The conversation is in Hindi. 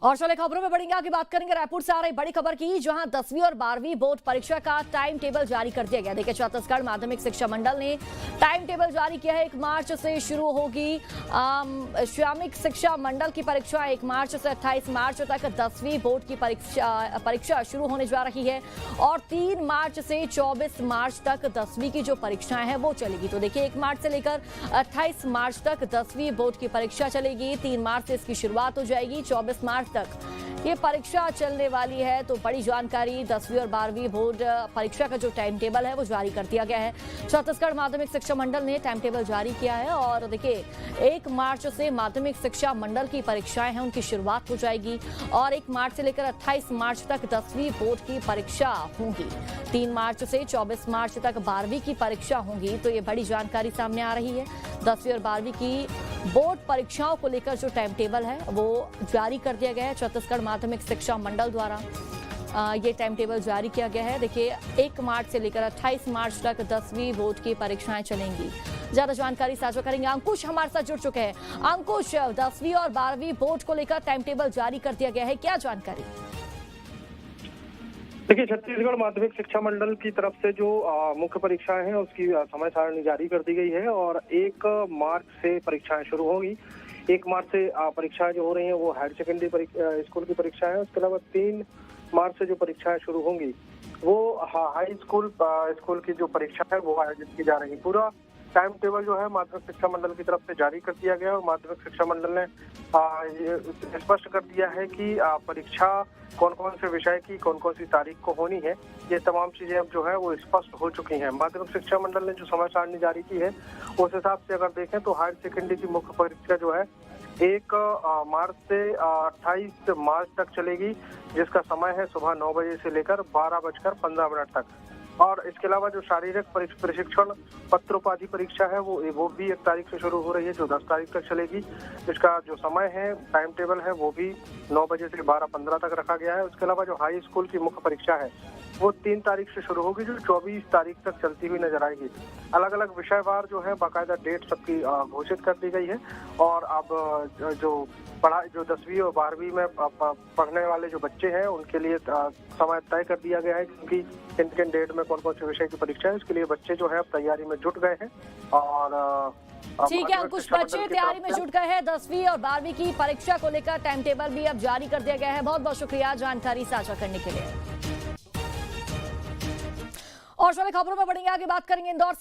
और चले खबरों में बढ़ेंगे आगे, बात करेंगे रायपुर से आ रही बड़ी खबर की, जहां 10वीं और 12वीं बोर्ड परीक्षा का टाइम टेबल जारी कर दिया गया। देखिए, छत्तीसगढ़ माध्यमिक शिक्षा मंडल ने टाइम टेबल जारी किया है। 1 मार्च से शुरू होगी श्रमिक शिक्षा मंडल की परीक्षा। 1 मार्च से 28 मार्च तक 10वीं बोर्ड की परीक्षा शुरू होने जा रही है और 3 मार्च से 24 मार्च तक 10वीं की जो परीक्षाएं हैं वो चलेगी। तो देखिए, 1 मार्च से लेकर 28 मार्च तक 10वीं बोर्ड की परीक्षा चलेगी। 3 मार्च से इसकी शुरुआत हो जाएगी, 24 मार्च तक ये परीक्षा चलने वाली है। तो बड़ी जानकारी, 10वीं और 12वीं बोर्ड परीक्षा का जो टाइम टेबल है वो जारी कर दिया गया है। छत्तीसगढ़ माध्यमिक शिक्षा मंडल ने टाइम टेबल जारी किया है और देखिए, 1 मार्च से माध्यमिक शिक्षा मंडल की परीक्षाएं हैं उनकी शुरुआत हो जाएगी और 1 मार्च से लेकर 28 मार्च तक 10वीं बोर्ड की परीक्षा होगी। 3 मार्च से 24 मार्च तक 12वीं की परीक्षा होगी। तो ये बड़ी जानकारी सामने आ रही है। 10वीं और 12वीं की बोर्ड परीक्षाओं को लेकर जो टाइम टेबल है वो जारी कर दिया गया है छत्तीसगढ़ माध्यमिक शिक्षा मंडल द्वारा। ये टाइम टेबल जारी किया गया है। देखिए, 1 मार्च से लेकर 28 मार्च तक 10वीं बोर्ड की परीक्षाएं चलेंगी। ज्यादा जानकारी साझा करेंगे, अंकुश हमारे साथ जुड़ चुके हैं। अंकुश, 10वीं और 12वीं बोर्ड को लेकर टाइम टेबल जारी कर दिया गया है, क्या जानकारी? देखिए, छत्तीसगढ़ माध्यमिक शिक्षा मंडल की तरफ से जो मुख्य परीक्षाएं हैं उसकी समय सारणी जारी कर दी गई है और 1 मार्च से परीक्षाएं शुरू होंगी। 1 मार्च से परीक्षाएं जो हो रही हैं वो हायर सेकेंडरी स्कूल की परीक्षाएं हैं। उसके अलावा 3 मार्च से जो परीक्षाएं शुरू होंगी वो हाई स्कूल की जो परीक्षा है वो आयोजित की जा रही है। पूरा टाइम टेबल जो है माध्यमिक शिक्षा मंडल की तरफ से जारी कर दिया गया और माध्यमिक शिक्षा मंडल ने ये स्पष्ट कर दिया है कि परीक्षा कौन कौन से विषय की कौन कौन सी तारीख को होनी है। ये तमाम चीजें अब जो है वो स्पष्ट हो चुकी हैं। माध्यमिक शिक्षा मंडल ने जो समय सारणी जारी की है उस हिसाब से अगर देखें तो हायर सेकेंडरी की मुख्य परीक्षा जो है 1 मार्च से 28 मार्च तक चलेगी, जिसका समय है सुबह 9 बजे से लेकर 12:15 तक। और इसके अलावा जो शारीरिक प्रशिक्षण पत्रोपाधि परीक्षा है वो भी 1 तारीख से शुरू हो रही है, जो 10 तारीख तक चलेगी। इसका जो समय है, टाइम टेबल है, वो भी 9 बजे से 12:15 तक रखा गया है। उसके अलावा जो हाई स्कूल की मुख्य परीक्षा है वो 3 तारीख से शुरू होगी, जो 24 तारीख तक चलती हुई नजर आएगी। अलग अलग विषयवार जो है बाकायदा डेट सबकी घोषित कर दी गई है और अब जो 10वीं और 12वीं में पढ़ने वाले जो बच्चे हैं उनके लिए समय तय कर दिया गया है, क्योंकि किन डेट में कौन कौन से विषय की परीक्षा है। उसके लिए बच्चे जो है अब तैयारी में जुट गए हैं और ठीक है अंकुश, बच्चे तैयारी में जुट गए हैं। 10वीं और 12वीं की परीक्षा को लेकर टाइम टेबल भी अब जारी कर दिया गया है। बहुत बहुत शुक्रिया जानकारी साझा करने के लिए। और सभी खबरों में बढ़ेंगे आगे, बात करेंगे इंदौर से।